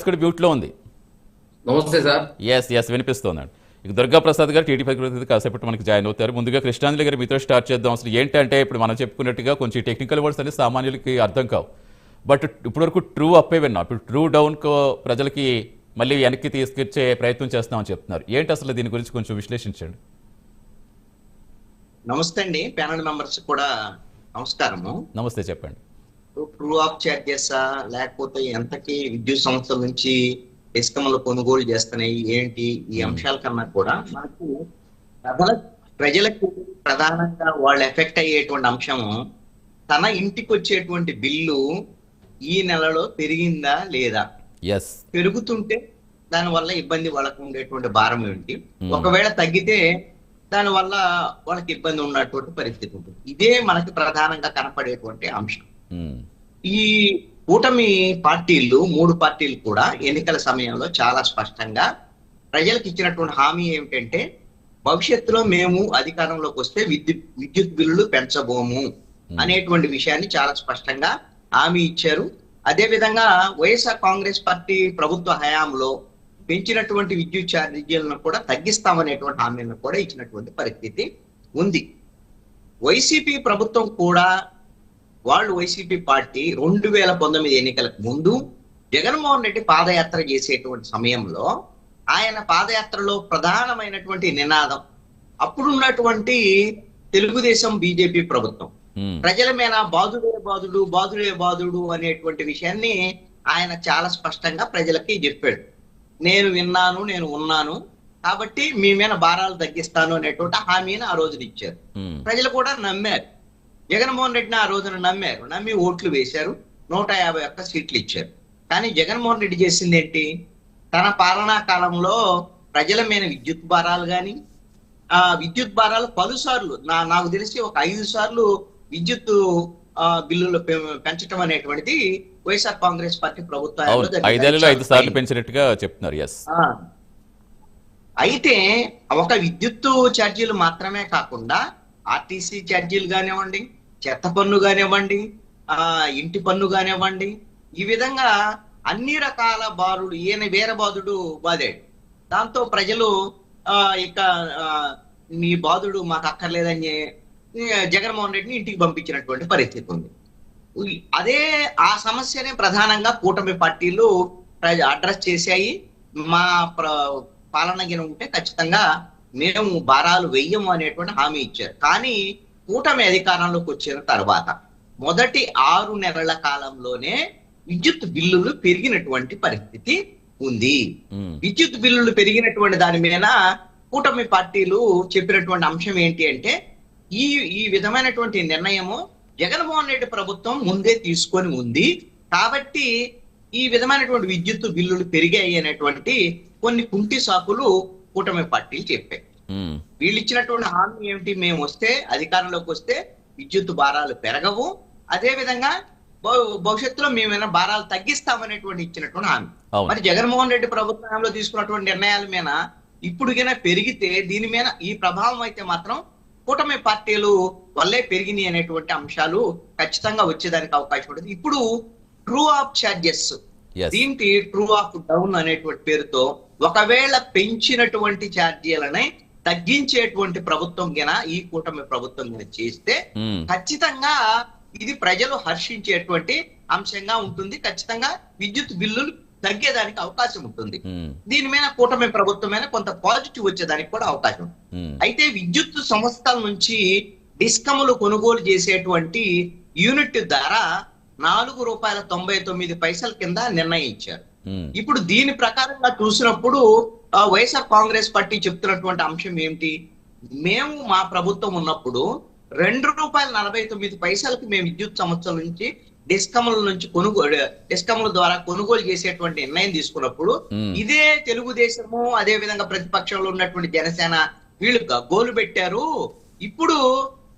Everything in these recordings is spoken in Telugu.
ఇక్కడ మ్యూట్లో ఉంది. నమస్తే సార్. ఎస్ వినిపిస్తోందండి. ఇక దుర్గా ప్రసాద్ గారు టీడీపీ ప్రతినిధి కాసేపటి మనకి జాయిన్ అవుతారు. ముందుగా కృష్ణాంజలి గారు మీతో స్టార్ట్ చేద్దాం. అసలు ఏంటంటే ఇప్పుడు మనం చెప్పుకున్నట్టుగా కొంచెం టెక్నికల్ వర్డ్స్ అనేది సామాన్యులకి అర్థం కావు. బట్ ఇప్పటివరకు ట్రూ అప్పే విన్నాం. ఇప్పుడు ట్రూ డౌన్కు ప్రజలకి మళ్ళీ వెనక్కి తీసుకొచ్చే ప్రయత్నం చేస్తామని చెప్తున్నారు. ఏంటి అసలు దీని గురించి కొంచెం విశ్లేషించండి. నమస్తే అండి, ప్యానల్ మెంబర్స్ కూడా నమస్కారము. నమస్తే, చెప్పండి. ట్రూ ఆఫ్ చార్జెస్ లేకపోతే ఎంతకి విద్యుత్ సంస్థల నుంచి డిస్కమ్లు కొనుగోలు చేస్తున్నాయి ఏంటి, ఈ అంశాల కన్నా కూడా మనకు ప్రజలకు ప్రధానంగా వాళ్ళు ఎఫెక్ట్ అయ్యేటువంటి అంశము తన ఇంటికి వచ్చేటువంటి బిల్లు ఈ నెలలో పెరిగిందా లేదా, పెరుగుతుంటే దాని వల్ల ఇబ్బంది వాళ్ళకు ఉండేటువంటి భారం ఏంటి, ఒకవేళ తగ్గితే దాని వల్ల వాళ్ళకి ఇబ్బంది ఉన్నటువంటి పరిస్థితి ఉంటుంది. ఇదే మనకి ప్రధానంగా కనపడేటువంటి అంశం. ఈ కూటమి పార్టీలు 3 పార్టీలు కూడా ఎన్నికల సమయంలో చాలా స్పష్టంగా ప్రజలకు ఇచ్చినటువంటి హామీ ఏమిటంటే భవిష్యత్తులో మేము అధికారంలోకి వస్తే విద్యుత్ బిల్లులు పెంచబోము అనేటువంటి విషయాన్ని చాలా స్పష్టంగా హామీ ఇచ్చారు. అదే విధంగా వైఎస్ఆర్ కాంగ్రెస్ పార్టీ ప్రభుత్వ హయాంలో పెంచినటువంటి విద్యుత్ ఛార్జీలను కూడా తగ్గిస్తామనేటువంటి హామీలను కూడా ఇచ్చినటువంటి పరిస్థితి ఉంది. వైసీపీ ప్రభుత్వం కూడా వైసీపీ పార్టీ 2019 ఎన్నికలకు ముందు జగన్మోహన్ రెడ్డి పాదయాత్ర చేసేటువంటి సమయంలో ఆయన పాదయాత్రలో ప్రధానమైనటువంటి నినాదం అప్పుడున్నటువంటి తెలుగుదేశం బీజేపీ ప్రభుత్వం ప్రజల మీద బాధుడే బాధుడు అనేటువంటి విషయాన్ని ఆయన చాలా స్పష్టంగా ప్రజలకి చెప్పాడు. నేను విన్నాను, నేను ఉన్నాను కాబట్టి మీ మీద భారాలు తగ్గిస్తాను అనేటువంటి హామీని ఆ రోజున ఇచ్చారు. ప్రజలు కూడా నమ్మారు. జగన్మోహన్ రెడ్డిని ఆ రోజున నమ్మి ఓట్లు వేశారు. 151 సీట్లు ఇచ్చారు. కానీ జగన్మోహన్ రెడ్డి చేసింది ఏంటి, తన పాలనా కాలంలో ప్రజల మీద విద్యుత్ భారాలు పలుసార్లు నాకు తెలిసి ఒక 5 సార్లు విద్యుత్ బిల్లులు పెంచడం అనేటువంటిది వైఎస్ఆర్ కాంగ్రెస్ పార్టీ ప్రభుత్వం 5 సార్లు పెంచినట్టుగా చెప్తున్నారు. అయితే ఒక విద్యుత్ ఛార్జీలు మాత్రమే కాకుండా ఆర్టీసీ ఛార్జీలు కానివ్వండి, చెత్త పన్ను కానివ్వండి, ఇంటి పన్ను కానివ్వండి, ఈ విధంగా అన్ని రకాల బారుడు ఈయన వేరే బాధుడు బాధాడు. దాంతో ప్రజలు ఇక నీ బాధుడు మాకు అక్కర్లేదని జగన్మోహన్ రెడ్డిని ఇంటికి పంపించినటువంటి పరిస్థితి ఉంది. అదే ఆ సమస్యనే ప్రధానంగా కూటమి పార్టీలు అడ్రస్ చేశాయి. మా పాలన గిన ఉంటే ఖచ్చితంగా మేము భారాలు వెయ్యము అనేటువంటి హామీ ఇచ్చారు. కానీ కూటమి అధికారంలోకి వచ్చిన తర్వాత మొదటి 6 నెలల కాలంలోనే విద్యుత్ బిల్లులు పెరిగినటువంటి పరిస్థితి ఉంది. విద్యుత్ బిల్లులు పెరిగినటువంటి దాని మీద కూటమి పార్టీలు చెప్పినటువంటి అంశం ఏంటి అంటే ఈ విధమైనటువంటి నిర్ణయము జగన్మోహన్ రెడ్డి ప్రభుత్వం ముందే తీసుకొని ఉంది కాబట్టి ఈ విధమైనటువంటి విద్యుత్ బిల్లులు పెరిగాయి అనేటువంటి కొన్ని కుంటి సాకులు కూటమి పార్టీలు చెప్పాయి. వీళ్ళు ఇచ్చినటువంటి హామీ ఏమిటి, మేము అధికారంలోకి వస్తే విద్యుత్ భారాలు పెరగవు, అదే విధంగా భవిష్యత్తులో మేమైనా భారాలు తగ్గిస్తామనేటువంటి ఇచ్చినటువంటి హామీ. మరి జగన్మోహన్ రెడ్డి ప్రభుత్వంలో తీసుకున్నటువంటి నిర్ణయాల మీద ఇప్పుడు పెరిగితే దీని మీద ఈ ప్రభావం అయితే మాత్రం కూటమి పార్టీలు వల్లే పెరిగినాయి అనేటువంటి అంశాలు ఖచ్చితంగా వచ్చేదానికి అవకాశం ఉంటుంది. ఇప్పుడు ట్రూ ఆఫ్ చార్జెస్, దీనికి ట్రూ ఆఫ్ డౌన్ అనేటువంటి పేరుతో ఒకవేళ పెంచినటువంటి ఛార్జీలని తగ్గించేటువంటి ప్రభుత్వం గిన ఈ కూటమి ప్రభుత్వం గిన చేస్తే ఖచ్చితంగా ఇది ప్రజలు హర్షించేటువంటి అంశంగా ఉంటుంది. ఖచ్చితంగా విద్యుత్ బిల్లులు తగ్గేదానికి అవకాశం ఉంటుంది. దీని మీద కూటమి ప్రభుత్వం మీద కొంత పాజిటివ్ వచ్చేదానికి కూడా అవకాశం. అయితే విద్యుత్ సంస్థల నుంచి డిస్కమ్లు కొనుగోలు చేసేటువంటి యూనిట్ ధర ₹4.99 కింద నిర్ణయించారు. ఇప్పుడు దీని ప్రకారంగా చూసినప్పుడు వైఎస్ఆర్ కాంగ్రెస్ పార్టీ చెప్తున్నటువంటి అంశం ఏమిటి, మేము మా ప్రభుత్వం ఉన్నప్పుడు ₹2.49 మేము విద్యుత్ సంస్థల నుంచి డిస్కమ్ల ద్వారా కొనుగోలు చేసేటువంటి నిర్ణయం తీసుకున్నప్పుడు ఇదే తెలుగుదేశము అదే విధంగా ప్రతిపక్షంలో ఉన్నటువంటి జనసేన వీళ్ళు గగ్గోలు పెట్టారు. ఇప్పుడు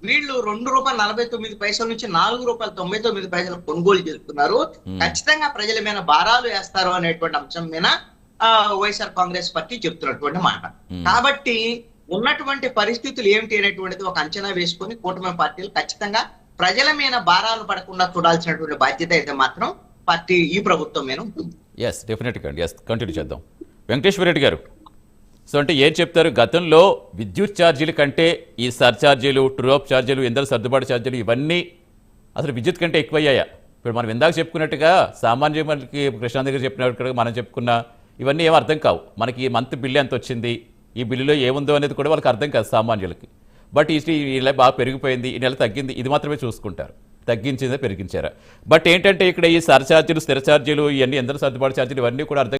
వీళ్ళు ₹2.49 నుంచి ₹4.99 కొనుగోలు చేస్తున్నారు, ఖచ్చితంగా ప్రజల మీద భారాలు వేస్తారు అనేటువంటి అంశం మీద వైఎస్ఆర్ కాంగ్రెస్ పార్టీ చెప్తున్నటువంటి మాట. కాబట్టి ఉన్నటువంటి పరిస్థితులు ఏమిటి అనేటువంటిది ఒక అంచనా వేసుకొని కూటమి పార్టీలు ఖచ్చితంగా ప్రజల మీద భారాలు పడకుండా చూడాల్సినటువంటి బాధ్యత అయితే మాత్రం పార్టీ ఈ ప్రభుత్వం మీద ఉంటుంది. ఎస్ డెఫినెట్గా అండి. ఎస్ కంటిన్యూ చేద్దాం. వెంకటేశ్వర రెడ్డి గారు, సో అంటే ఏం చెప్తారు? గతంలో విద్యుత్ ఛార్జీల కంటే ఈ సర్ఛార్జీలు, ట్రూ అప్ ఛార్జీలు, ఇంధన సర్దుబాటు ఛార్జీలు ఇవన్నీ అసలు విద్యుత్ కంటే ఎక్కువయ్యాయా? ఇప్పుడు మనం ఇందాక చెప్పుకున్నట్టుగా సామాన్య మనకి కృష్ణ దగ్గర చెప్పినట్టుగా మనం చెప్పుకున్న ఇవన్నీ ఏం అర్థం కావు. మనకి ఈ మంత్ బిల్లు ఎంత వచ్చింది, ఈ బిల్లులో ఏముందో అనేది కూడా వాళ్ళకి అర్థం కాదు సామాన్యులకి. బట్ ఈ నెల బాగా పెరిగిపోయింది, ఈ నెల తగ్గింది, ఇది మాత్రమే చూసుకుంటారు. తగ్గించిందా పెరిగించారా? బట్ ఏంటంటే ఇక్కడ ఈ సర్ఛార్జీలు, స్థిర ఛార్జీలు, ఇవన్నీ ఇంధన సర్దుబాటు ఛార్జీలు ఇవన్నీ కూడా అర్థం